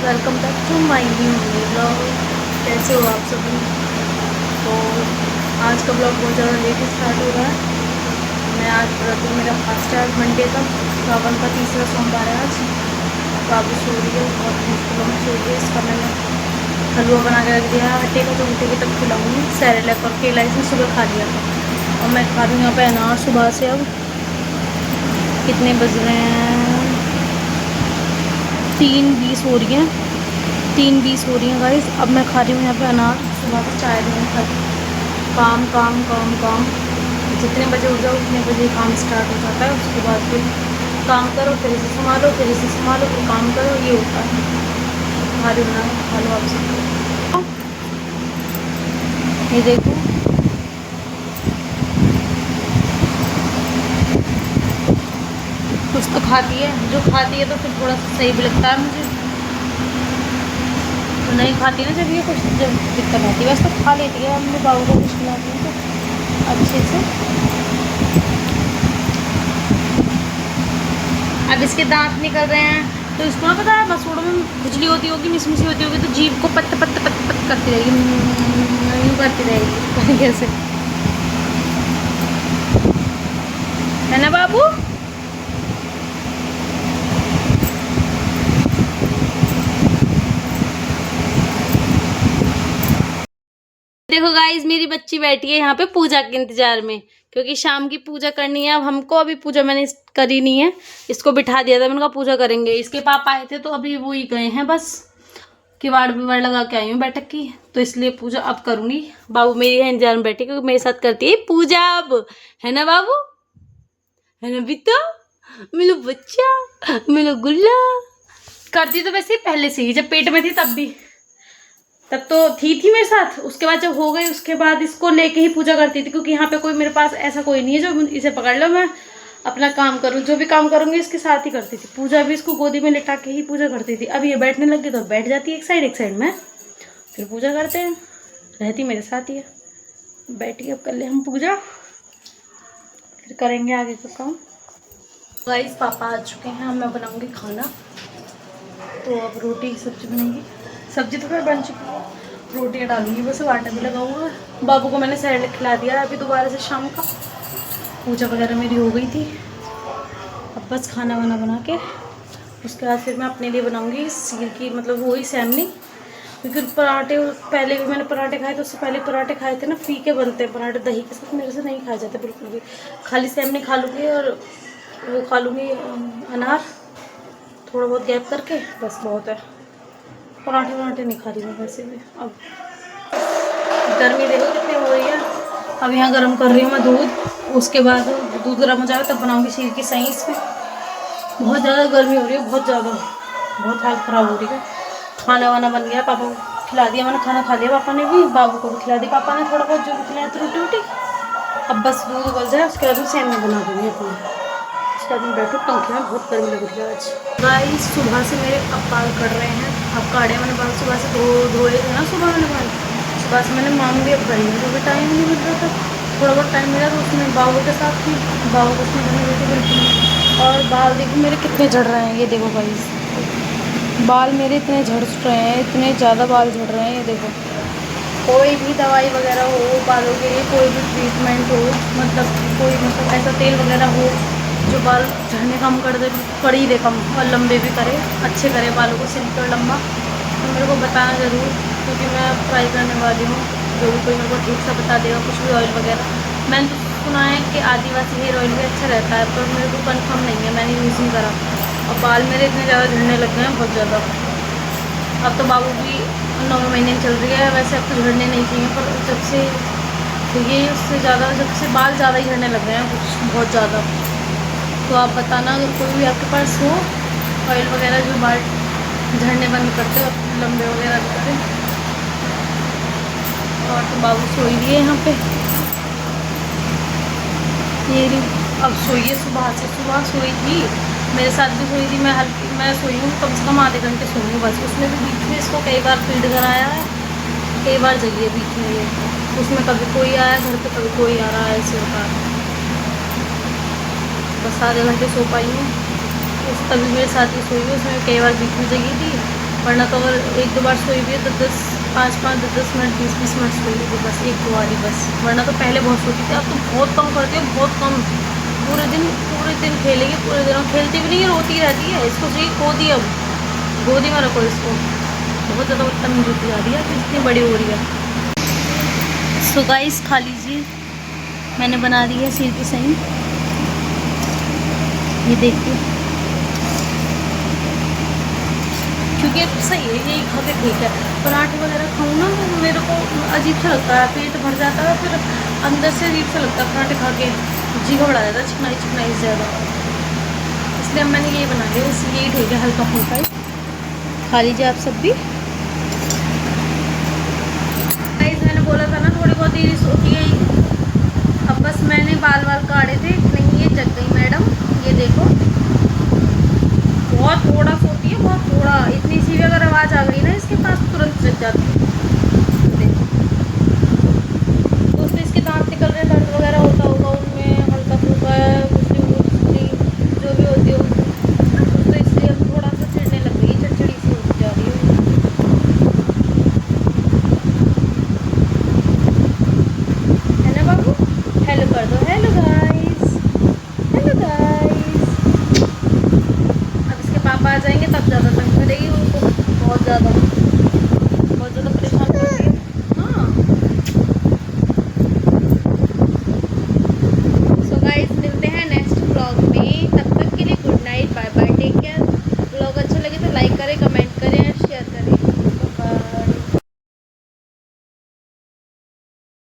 Welcome back to my new blog. कैसे हो आप सभी। तो आज का ब्लॉग बहुत ज़्यादा लेट स्टार्ट हो रहा है। मैं आज व्रत हूँ, मेरा फास्ट है आज मंडे का, सावन का तीसरा सोमवार है आज। बाबू सो रही है, बहुत मुश्किलों में सो रही है। इसका मैंने हलवा बना के रख दिया है आटे का, जो उठेगी तब खिलाऊंगी। सैरेलैक और केला इसने सुबह खा लिया था और मैं खा रही हूँ यहाँ पे अनार सुबह से। अब कितने बज रहे हैं, 3:20 हो रही हैं, 3:20 हो रही हैं गाइस। अब मैं खा रही हूँ यहाँ पे अनार। सुबह से चाय भी नहीं खाती। काम काम काम काम, जितने बजे उठ जाओ उतने बजे काम स्टार्ट हो जाता है। उसके बाद फिर काम करो, फिर इसे संभालो, फिर इसे संभालो, फिर काम करो, ये होता है। खा रही हूँ ना, खा लो आप सबको। ये देखो, कुछ तो खाती है, जो खाती है तो फिर थोड़ा सा सही भी लगता है मुझे। तो नहीं खाती ना जब ये कुछ, जब दिक्कत आती है। वैसे तो खा लेती है, अपने बाबू को कुछ खिलाती है तो अच्छे से। अब इसके दांत निकल रहे हैं तो इसको ना पता है, मसूड़ों में खुजली होती होगी, मिसमिसी होती होगी, तो जीभ को पत्त पत्त पत्त पत्त करती रहेगी, यूँ करती रहेगी कैसे, है ना बाबू। देखो गाइस, मेरी बच्ची बैठी है यहाँ पे पूजा के इंतजार में, क्योंकि शाम की पूजा करनी है। अब हमको अभी पूजा मैंने करी नहीं है, इसको बिठा दिया था, मैंने कहा पूजा करेंगे। इसके पापा आए थे तो अभी वो ही गए हैं, बस किवाड़ विवाड़ लगा के आई हूँ बैठक की, तो इसलिए पूजा अब करूँगी। बाबू मेरी है इंतजार में बैठी, क्योंकि मेरे साथ करती है पूजा अब, है ना बाबू, है ना बिता, मेरा बच्चा, मेरा गुल्ला। करती तो वैसे पहले से ही, जब पेट में थी तब भी, तब तो थी मेरे साथ। उसके बाद जब हो गई, उसके बाद इसको लेके ही पूजा करती थी, क्योंकि यहाँ पे कोई मेरे पास ऐसा कोई नहीं है जो इसे पकड़ लो, मैं अपना काम करूँ। जो भी काम करूँगी इसके साथ ही करती थी। पूजा भी इसको गोदी में लिटा के ही पूजा करती थी। अब ये बैठने लग गई तो बैठ जाती है एक साइड में, फिर पूजा करते हैं, रहती मेरे साथ ही है। बैठी, अब कर ले हम पूजा, फिर करेंगे आगे का काम। गाइस पापा आ चुके हैं, अब मैं बनाऊँगी खाना। तो अब रोटी की सब्जी बनेगी, सब्जी तो फिर बन चुकी है, रोटियाँ डालूंगी बस। आटा भी लगा हुआ है। बाबू को मैंने सैलेड खिला दिया अभी दोबारा से शाम का। पूजा वगैरह मेरी हो गई थी, अब बस खाना वाना बना के उसके बाद फिर मैं अपने लिए बनाऊंगी सीर की, मतलब वही सैमनी। क्योंकि पराठे पहले भी मैंने पराठे खाए, तो उससे पहले पराठे खाए थे ना, फीके बनते हैं पराठे दही के साथ, मेरे से नहीं खाए जाते बिल्कुल भी। खाली सैमनी खा लूँगी और वो खा लूँगी अनार, थोड़ा बहुत गैप करके, बस बहुत है। पराठे वराठे नहीं खा रही मैं वैसे भी। अब गर्मी देखो कितनी हो रही है। अब यहाँ गर्म कर रही हूँ मैं दूध, उसके बाद दूध गर्म हो जाए तब बनाऊँगी सीर की सही। इसमें बहुत ज़्यादा गर्मी हो रही है, बहुत ज़्यादा, बहुत हालत ख़राब हो रही है। खाना वाना बन गया, पापा को खिला दिया मैंने, खाना खा लिया पापा ने भी, बाबू को भी खिला दिया पापा ने थोड़ा बहुत, जो भी खिलाया तो रोटी वोटी। अब बस दूध उबल जाए, उसके बाद सेवई बना दूँगी अपनी। उसके बाद मैं बैठूँ पंखे में, बहुत गर्मी लग रही है आज। गाइस सुबह से मेरे अब बाल कट रहे हैं। अब काटे मैंने बाल, सुबह से धोए थे ना सुबह मैंने बाल, सुबह से मैंने मांग भी अब करी है, क्योंकि टाइम नहीं मिल रहा था। थोड़ा बहुत टाइम मिला तो उसमें बाबू के साथ थी, बाबू को उसमें करने गई थी बिल्कुल। और बाल देखो मेरे कितने झड़ रहे हैं, ये देखो गाइस, बाल मेरे इतने झड़ रहे हैं, इतने ज़्यादा बाल झड़ रहे हैं। ये देखो, कोई भी दवाई वगैरह हो बालों के लिए, कोई भी ट्रीटमेंट हो, मतलब कोई मतलब ऐसा तेल वगैरह हो जो बाल झड़ने कम कर दे, कर ही दे कम, और लंबे भी करे, अच्छे करे बालों को, सिल्की और लंबा, तो मेरे को बताना ज़रूर, क्योंकि मैं ट्राई करने वाली हूँ। जो भी कोई मेरे को ठीक सा बता देगा, कुछ भी ऑयल वगैरह। मैंने तो सुना है कि आदिवासी हेयर ऑयल भी अच्छा रहता है, पर मेरे को कंफर्म नहीं है, मैंने यूज़ नहीं करा। और बाल मेरे इतने ज़्यादा झड़ने लग गए हैं, बहुत ज़्यादा। अब तो बाबू भी 9 महीने चल रही है, वैसे अब तो झड़ने नहीं चाहिए, पर जब से तो ये उससे ज़्यादा, जब से बाल ज़्यादा ही झड़ने लग गए हैं कुछ, बहुत ज़्यादा। तो आप बताना अगर कोई भी आपके पास हो ऑयल वगैरह जो बाल झड़ने बंद करते हो, लंबे वगैरह भी करें। और तो बाबू सोई रही है यहाँ पे, ये अब सोई है सुबह से, सुबह सोई थी मेरे साथ भी सोई थी। मैं सोई हूँ कम से कम आधे घंटे सोई हूँ बस। उसमें भी बीच में इसको कई बार फीड कराया है, कई बार जगी है बीच में ये। उसमें कभी कोई आया घर पे, कभी कोई आ रहा है, ऐसे होता है। बस आधे घंटे सो पाई हूँ, उस तभी मेरे साथ ही सोई हुई, उसमें कई बार बीच में जगी थी, वरना तो अगर 1-2 बार सोई भी है तो 5-5, 10 मिनट, 20-20 मिनट सोई है बस, 1-2 बार ही बस। वरना तो पहले बहुत सोती थी, अब तो बहुत कम करती है, बहुत कम। पूरे दिन खेलेगी, पूरे दिन और खेलती भी नहीं है, रोती रहती है। इसको चाहिए गोदी, अब गोदी में रखो इसको। बहुत ज़्यादा बदतमीज़ होती जा रही है, तो इतनी बड़ी हो रही है। सो गाइस खा लीजिए, मैंने बना दी है सिर की सही, ये देखिए, क्योंकि सही है यही खा के ठीक है। पराठे वगैरह खाऊँ ना तो मेरे को अजीब सा लगता है, पेट भर जाता है, फिर अंदर से अजीब सा लगता है पराठे खा के, जी घबरा जाता है, चिकनाई ज़्यादा। इसलिए अब मैंने यही बना लिया, इसलिए यही ठीक है, हल्का फुल्का ही खा लीजिए आप सब भी। गाइस मैंने बोला था ना थोड़ी बहुत देरी सोती है, अब बस मैंने बाल काटे थे, नहीं ये जग गई मैडम, ये देखो बहुत थोड़ा सोती है, बहुत थोड़ा। इतनी सी भी अगर आवाज़ आ गई ना इसके पास तुरंत जग जाती है। देखो दोस्तों, इसके दांत निकल रहे, दर्द वगैरह होता होगा उनमें, हल्का फुल्का